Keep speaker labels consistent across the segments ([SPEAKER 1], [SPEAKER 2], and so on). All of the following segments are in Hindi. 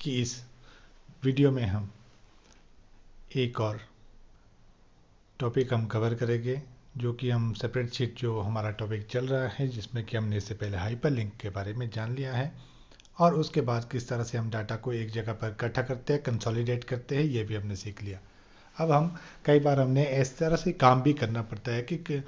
[SPEAKER 1] कि इस वीडियो में हम एक और टॉपिक हम कवर करेंगे, जो कि हम सेपरेट शीट जो हमारा टॉपिक चल रहा है, जिसमें कि हमने इससे पहले हाइपरलिंक के बारे में जान लिया है और उसके बाद किस तरह से हम डाटा को एक जगह पर इकट्ठा करते हैं, कंसोलिडेट करते हैं, ये भी हमने सीख लिया। अब हम कई बार हमने इस तरह से काम भी करना पड़ता है कि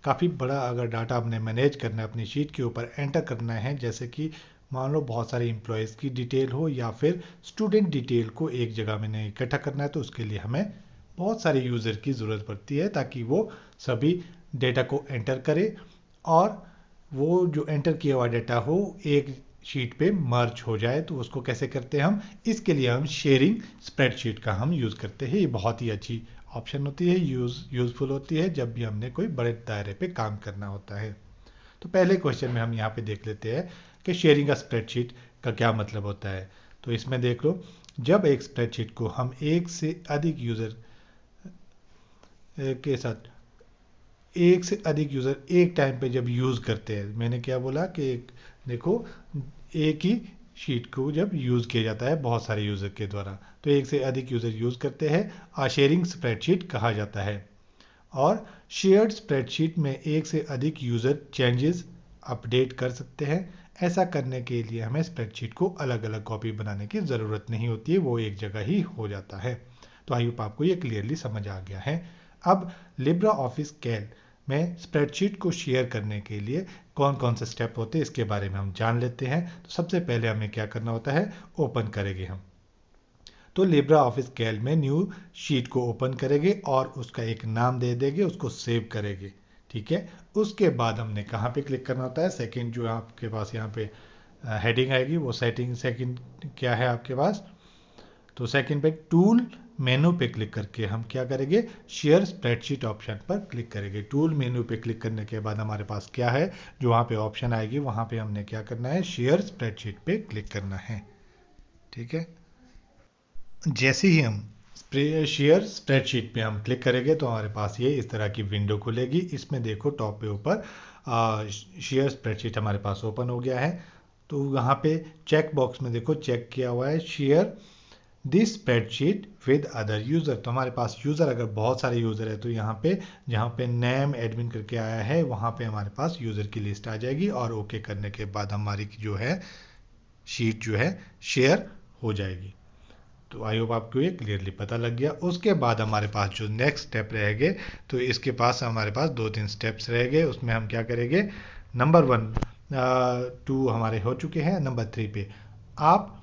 [SPEAKER 1] काफ़ी बड़ा अगर डाटा हमने मैनेज करना है, अपनी शीट के ऊपर एंटर करना है, जैसे कि मान लो बहुत सारे एम्प्लॉयज़ की डिटेल हो या फिर स्टूडेंट डिटेल को एक जगह में नहीं इकट्ठा करना है, तो उसके लिए हमें बहुत सारे यूज़र की ज़रूरत पड़ती है ताकि वो सभी डेटा को एंटर करे और वो जो एंटर किया हुआ डेटा हो एक शीट पे मर्ज हो जाए। तो उसको कैसे करते हैं हम, इसके लिए हम शेयरिंग स्प्रेडशीट का हम यूज़ करते हैं। ये बहुत ही अच्छी ऑप्शन होती है, यूज़फुल होती है जब भी हमने कोई बड़े दायरे पे काम करना होता है। तो पहले क्वेश्चन में हम यहाँ पे देख लेते हैं कि शेयरिंग का स्प्रेडशीट का क्या मतलब होता है। तो इसमें देख लो, जब एक स्प्रेडशीट को हम एक से अधिक यूज़र के साथ एक से अधिक यूज़र एक टाइम पे जब यूज़ करते हैं, मैंने क्या बोला कि देखो एक ही शीट को जब यूज़ किया जाता है बहुत सारे यूज़र के द्वारा, तो एक से अधिक यूज़र यूज़ करते हैं शेयरिंग स्प्रेडशीट कहा जाता है। और शेयर्ड स्प्रेडशीट में एक से अधिक यूज़र चेंजेस अपडेट कर सकते हैं। ऐसा करने के लिए हमें स्प्रेडशीट को अलग अलग कॉपी बनाने की ज़रूरत नहीं होती है, वो एक जगह ही हो जाता है। तो आई होप आपको ये क्लियरली समझ आ गया है। अब लिब्रा ऑफिस कैल्क में स्प्रेडशीट को शेयर करने के लिए कौन कौन से स्टेप होते हैं, इसके बारे में हम जान लेते हैं। तो सबसे पहले हमें क्या करना होता है, ओपन करेंगे हम। तो लिब्रा ऑफिस कैल्क में न्यू शीट को ओपन करेंगे और उसका एक नाम दे देंगे, उसको सेव करेंगे। ठीक है, उसके बाद हमने कहाँ पे क्लिक करना होता है, सेकंड जो आपके पास यहाँ पे हेडिंग आएगी वो सेकंड क्या है आपके पास, तो सेकंड पे टूल मेनू पे क्लिक करके हम क्या करेंगे, शेयर स्प्रेडशीट ऑप्शन पर क्लिक करेंगे। टूल मेनू पे क्लिक करने के बाद हमारे पास क्या है, जो वहाँ पे ऑप्शन आएगी वहाँ पे हमने क्या करना है, शेयर स्प्रेडशीट पे क्लिक करना है। ठीक है, जैसे ही हम शेयर स्प्रेडशीट पे हम क्लिक करेंगे तो हमारे पास ये इस तरह की विंडो खुलेगी। इसमें देखो टॉप पे ऊपर शेयर स्प्रेडशीट हमारे पास ओपन हो गया है। तो यहाँ पे चेक बॉक्स में देखो चेक किया हुआ है share this spreadsheet with other user. तो हमारे पास यूज़र अगर बहुत सारे यूज़र है तो यहाँ पे जहाँ पे नेम एडमिन करके आया है वहाँ पे हमारे पास यूज़र की लिस्ट आ जाएगी और ओके करने के बाद हमारी जो है शीट जो है शेयर हो जाएगी। तो आई होप आपको ये क्लियरली पता लग गया। उसके बाद हमारे पास जो नेक्स्ट स्टेप रहेंगे, तो इसके पास हमारे पास 2-3 स्टेप्स रहेंगे। उसमें हम क्या करेंगे, नंबर 1 2 हमारे हो चुके हैं। नंबर 3 पे आप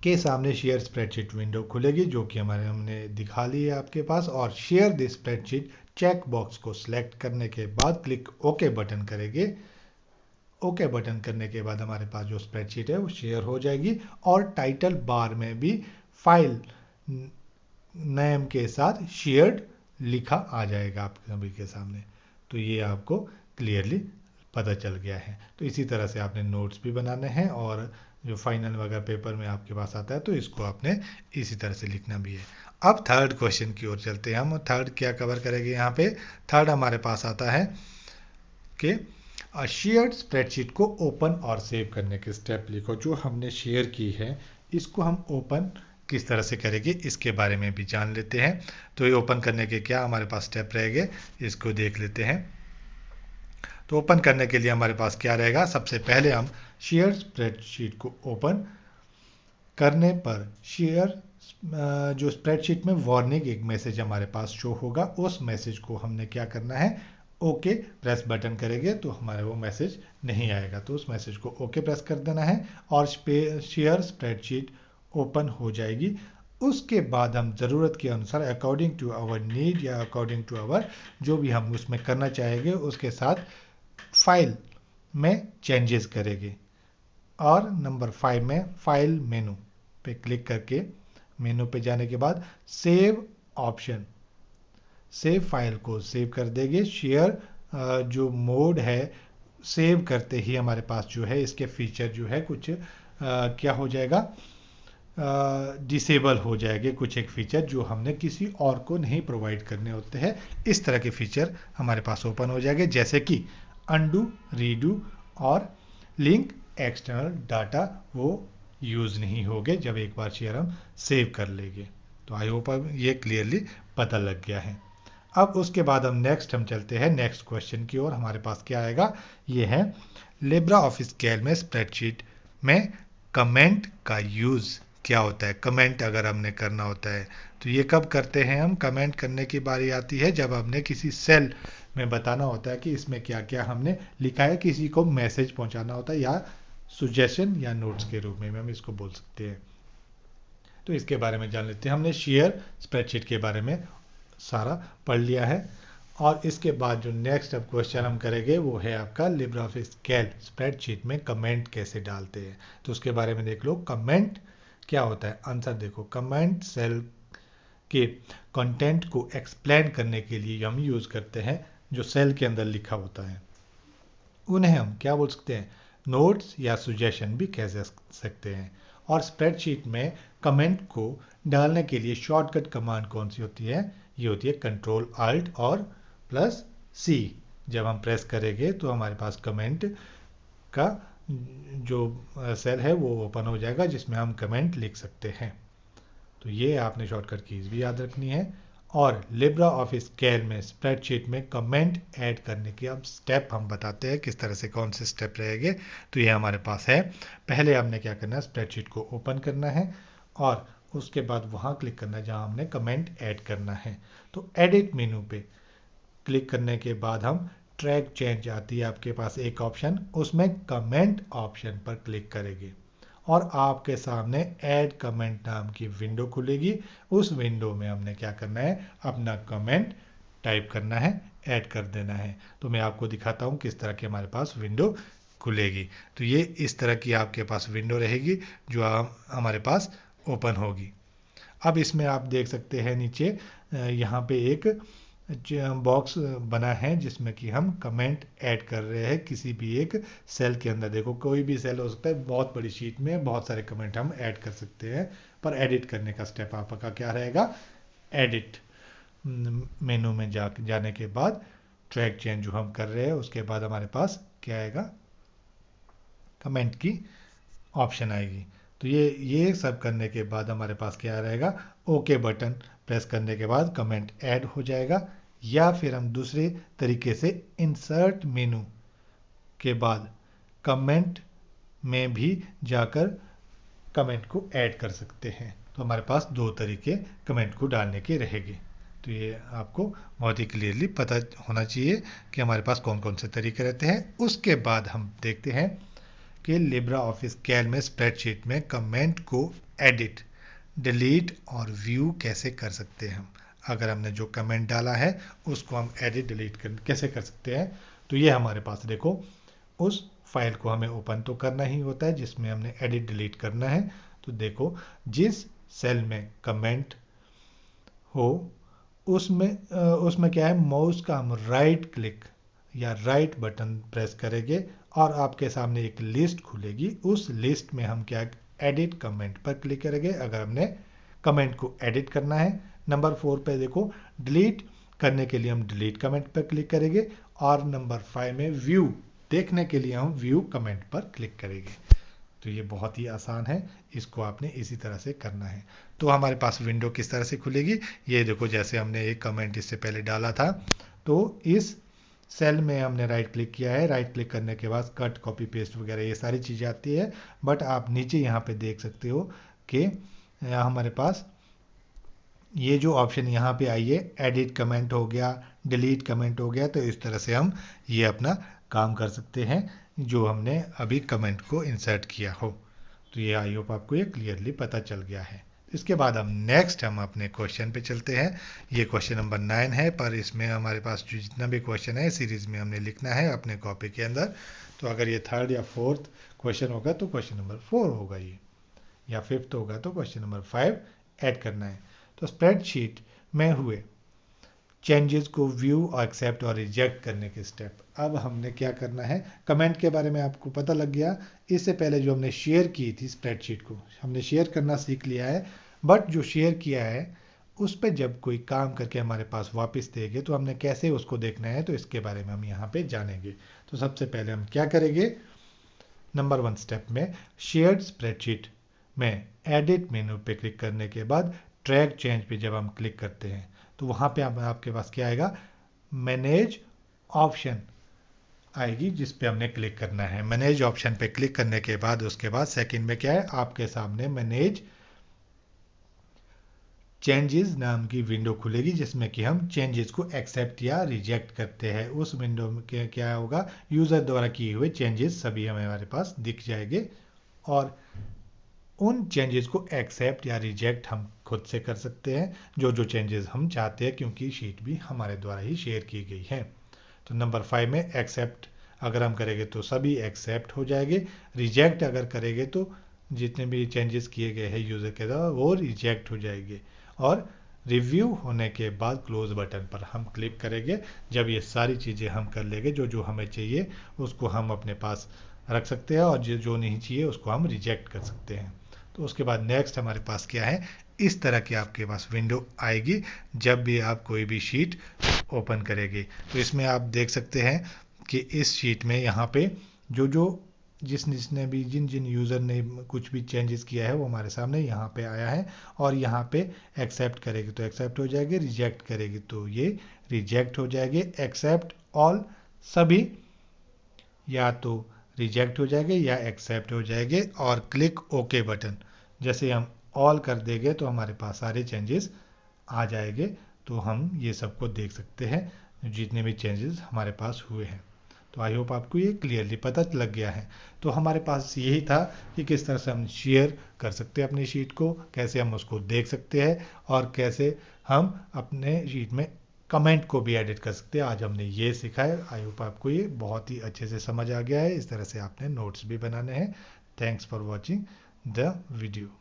[SPEAKER 1] के सामने शेयर स्प्रेडशीट विंडो खुलेगी, जो कि हमने दिखा ली है आपके पास। और share this spreadsheet check box को सिलेक्ट करने के बाद क्लिक ओके बटन करेंगे। ओके बटन करने के बाद हमारे पास जो स्प्रेडशीट है वो शेयर हो जाएगी और टाइटल बार में भी फाइल नेम के साथ शेयर्ड लिखा आ जाएगा आप सभी के सामने। तो ये आपको क्लियरली पता चल गया है। तो इसी तरह से आपने नोट्स भी बनाने हैं और जो फाइनल वगैरह पेपर में आपके पास आता है तो इसको आपने इसी तरह से लिखना भी है। अब थर्ड क्वेश्चन की ओर चलते हैं हम। थर्ड क्या कवर करेंगे यहाँ पे, थर्ड हमारे पास आता है कि शेयर्ड स्प्रेडशीट को ओपन और सेव करने के स्टेप लिखो। जो हमने शेयर की है इसको हम ओपन किस तरह से करेंगे इसके बारे में भी जान लेते हैं। तो ये ओपन करने के क्या हमारे पास स्टेप रहेंगे, इसको देख लेते हैं। तो ओपन करने के लिए हमारे पास क्या रहेगा, सबसे पहले हम शेयर स्प्रेडशीट को ओपन करने पर शेयर जो स्प्रेडशीट में वार्निंग एक मैसेज हमारे पास शो होगा, उस मैसेज को हमने क्या करना है, ओके प्रेस बटन करेंगे तो हमारे वो मैसेज नहीं आएगा। तो उस मैसेज को ओके प्रेस कर देना है और शेयर स्प्रेडशीट ओपन हो जाएगी। उसके बाद हम ज़रूरत के अनुसार अकॉर्डिंग टू आवर नीड या अकॉर्डिंग टू आवर जो भी हम उसमें करना चाहेंगे उसके साथ फाइल में चेंजेस करेंगे। और नंबर 5 में फाइल मेनू पे क्लिक करके मेनू पे जाने के बाद सेव ऑप्शन, सेव फाइल को सेव कर देंगे। शेयर जो मोड है सेव करते ही हमारे पास जो है इसके फीचर जो है कुछ क्या हो जाएगा, डिसेबल हो जाएंगे। कुछ एक फीचर जो हमने किसी और को नहीं प्रोवाइड करने होते हैं, इस तरह के फीचर हमारे पास ओपन हो जाएंगे, जैसे कि अनडू, रीडू और लिंक एक्सटर्नल डाटा, वो यूज़ नहीं होंगे जब एक बार शेयर हम सेव कर लेंगे। तो आई होप अब ये क्लियरली पता लग गया है। अब उसके बाद हम चलते हैं नेक्स्ट क्वेश्चन की ओर। हमारे पास क्या आएगा, ये है लिब्रा ऑफिस कैल्क में स्प्रेडशीट में कमेंट का यूज़ क्या होता है। कमेंट अगर हमने करना होता है तो ये कब करते हैं हम, कमेंट करने की बारी आती है जब हमने किसी सेल में बताना होता है कि इसमें क्या क्या हमने लिखा है, किसी को मैसेज पहुंचाना होता है या सुजेशन या नोट्स के रूप में हम इसको बोल सकते हैं। तो इसके बारे में जान लेते हैं। हमने शेयर स्प्रेडशीट के बारे में सारा पढ़ लिया है और इसके बाद जो नेक्स्ट अब क्वेश्चन हम करेंगे वो है आपका लिब्रा ऑफिस कैल्क स्प्रेडशीट में कमेंट कैसे डालते हैं। तो उसके बारे में देख लो, कमेंट क्या होता है। आंसर देखो, कमेंट सेल के कंटेंट को एक्सप्लेन करने के लिए हम यूज़ करते हैं जो सेल के अंदर लिखा होता है। उन्हें हम क्या बोल सकते हैं, नोट्स या सुजेशन भी कह सकते हैं। और स्प्रेडशीट में कमेंट को डालने के लिए शॉर्टकट कमांड कौन सी होती है, ये होती है कंट्रोल अल्ट और प्लस सी। जब हम प्रेस करेंगे तो हमारे पास कमेंट का जो सेल है वो ओपन हो जाएगा जिसमें हम कमेंट लिख सकते हैं। तो ये आपने शॉर्टकट कीज भी याद रखनी है। और लिब्रा ऑफिस कैल्क में स्प्रेडशीट में कमेंट ऐड करने के अब स्टेप हम बताते हैं किस तरह से, कौन से स्टेप रहेंगे। तो ये हमारे पास है, पहले हमने क्या करना है, स्प्रेडशीट को ओपन करना है और उसके बाद वहाँ क्लिक करना है जहाँ हमने कमेंट ऐड करना है। तो एडिट मेनू पे क्लिक करने के बाद हम ट्रैक चेंज आती है आपके पास एक ऑप्शन, उसमें कमेंट ऑप्शन पर क्लिक करेंगे और आपके सामने ऐड कमेंट नाम की विंडो खुलेगी। उस विंडो में हमने क्या करना है, अपना कमेंट टाइप करना है, ऐड कर देना है। तो मैं आपको दिखाता हूँ किस तरह की हमारे पास विंडो खुलेगी। तो ये इस तरह की आपके पास विंडो रहेगी जो हमारे पास ओपन होगी। अब इसमें आप देख सकते हैं नीचे यहाँ पे एक बॉक्स बना है जिसमें कि हम कमेंट ऐड कर रहे हैं किसी भी एक सेल के अंदर। देखो कोई भी सेल हो सकता है, बहुत बड़ी शीट में बहुत सारे कमेंट हम ऐड कर सकते हैं, पर एडिट करने का स्टेप आपका क्या रहेगा, एडिट मेनू में जाने के बाद ट्रैक चेंज जो हम कर रहे हैं उसके बाद हमारे पास क्या आएगा, कमेंट की ऑप्शन आएगी। तो ये सब करने के बाद हमारे पास क्या रहेगा, ओके बटन प्रेस करने के बाद कमेंट ऐड हो जाएगा। या फिर हम दूसरे तरीके से इंसर्ट मेनू के बाद कमेंट में भी जाकर कमेंट को ऐड कर सकते हैं। तो हमारे पास दो तरीके कमेंट को डालने के रहेंगे। तो ये आपको बहुत ही क्लियरली पता होना चाहिए कि हमारे पास कौन कौन से तरीके रहते हैं। उसके बाद हम देखते हैं कि लिब्रा ऑफिस कैल्क में स्प्रेडशीट में कमेंट को एडिट, डिलीट और व्यू कैसे कर सकते हैं हम। अगर हमने जो कमेंट डाला है उसको हम एडिट डिलीट कैसे कर सकते हैं। तो ये हमारे पास देखो, उस फाइल को हमें ओपन तो करना ही होता है जिसमें हमने एडिट डिलीट करना है। तो देखो जिस सेल में कमेंट हो उसमें क्या है, माउस का हम राइट क्लिक या राइट बटन प्रेस करेंगे और आपके सामने एक लिस्ट खुलेगी। उस लिस्ट में हम क्या, एडिट कमेंट पर क्लिक करेंगे अगर हमने कमेंट को एडिट करना है। नंबर 4 पे देखो, डिलीट करने के लिए हम डिलीट कमेंट पर क्लिक करेंगे और नंबर 5 में व्यू देखने के लिए हम व्यू कमेंट पर क्लिक करेंगे। तो ये बहुत ही आसान है, इसको आपने इसी तरह से करना है। तो हमारे पास विंडो किस तरह से खुलेगी, ये देखो जैसे हमने एक कमेंट इससे पहले डाला था तो इस सेल में हमने राइट क्लिक किया है, राइट क्लिक करने के बाद कट कॉपी पेस्ट वगैरह ये सारी चीज़ें आती है। बट आप नीचे यहाँ पे देख सकते हो कि हमारे पास ये जो ऑप्शन यहाँ पे आई है, एडिट कमेंट हो गया, डिलीट कमेंट हो गया। तो इस तरह से हम ये अपना काम कर सकते हैं जो हमने अभी कमेंट को इंसर्ट किया हो। तो ये आई होप आपको ये क्लियरली पता चल गया है। इसके बाद हम अपने क्वेश्चन पे चलते हैं। ये क्वेश्चन नंबर 9 है, पर इसमें हमारे पास जो जितना भी क्वेश्चन है सीरीज़ में हमने लिखना है अपने कॉपी के अंदर। तो अगर ये 3rd या 4th क्वेश्चन होगा तो क्वेश्चन नंबर 4 होगा ये, या 5th होगा तो क्वेश्चन नंबर 5 ऐड करना है। तो स्प्रेडशीट में हुए चेंजेस को व्यू और एक्सेप्ट और रिजेक्ट करने के स्टेप। अब हमने क्या करना है, कमेंट के बारे में आपको पता लग गया। इससे पहले जो हमने शेयर की थी स्प्रेडशीट को, हमने शेयर करना सीख लिया है। बट जो शेयर किया है उस पर जब कोई काम करके हमारे पास वापस देंगे तो हमने कैसे उसको देखना है, तो इसके बारे में हम यहाँ पे जानेंगे। तो सबसे पहले हम क्या करेंगे, नंबर 1 स्टेप में शेयर्ड स्प्रेडशीट में एडिट मेनू पे क्लिक करने के बाद ट्रैक चेंज पे जब हम क्लिक करते हैं तो वहाँ पे आपके पास क्या आएगा, मैनेज ऑप्शन आएगी जिस पे हमने क्लिक करना है। मैनेज ऑप्शन पे क्लिक करने के बाद उसके बाद सेकंड में क्या है, आपके सामने मैनेज चेंजेस नाम की विंडो खुलेगी जिसमें कि हम चेंजेस को एक्सेप्ट या रिजेक्ट करते हैं। उस विंडो में क्या होगा, यूज़र द्वारा किए हुए चेंजेस सभी हमारे पास दिख जाएंगे और उन चेंजेस को एक्सेप्ट या रिजेक्ट हम खुद से कर सकते हैं जो जो चेंजेस हम चाहते हैं, क्योंकि शीट भी हमारे द्वारा ही शेयर की गई है। तो नंबर 5 में एक्सेप्ट अगर हम करेंगे तो सभी एक्सेप्ट हो जाएंगे, रिजेक्ट अगर करेंगे तो जितने भी चेंजेस किए गए हैं यूज़र के द्वारा वो रिजेक्ट हो जाएंगे। और रिव्यू होने के बाद क्लोज बटन पर हम क्लिक करेंगे। जब ये सारी चीज़ें हम कर लेंगे, जो जो हमें चाहिए उसको हम अपने पास रख सकते हैं और जो जो नहीं चाहिए उसको हम रिजेक्ट कर सकते हैं। तो उसके बाद नेक्स्ट हमारे पास क्या है, इस तरह की आपके पास विंडो आएगी जब भी आप कोई भी शीट ओपन करेंगे। तो इसमें आप देख सकते हैं कि इस शीट में यहाँ पे जो जो जिसने भी जिन जिन यूज़र ने कुछ भी चेंजेस किया है वो हमारे सामने यहाँ पे आया है। और यहाँ पे एक्सेप्ट करेगी तो एक्सेप्ट हो जाएगी, रिजेक्ट करेगी तो ये रिजेक्ट हो जाएगी। एक्सेप्ट ऑल सभी या तो रिजेक्ट हो जाएंगे या एक्सेप्ट हो जाएंगे। और क्लिक ओके बटन जैसे हम ऑल कर देंगे तो हमारे पास सारे चेंजेस आ जाएंगे। तो हम ये सबको देख सकते हैं जितने भी चेंजेस हमारे पास हुए हैं। तो आई होप आपको ये क्लियरली पता लग गया है। तो हमारे पास यही था कि किस तरह से हम शेयर कर सकते हैं अपनी शीट को, कैसे हम उसको देख सकते हैं और कैसे हम अपने शीट में कमेंट को भी एडिट कर सकते हैं। आज हमने ये सीखा है। आई होप आपको ये बहुत ही अच्छे से समझ आ गया है। इस तरह से आपने नोट्स भी बनाने हैं। Thanks for watching the video.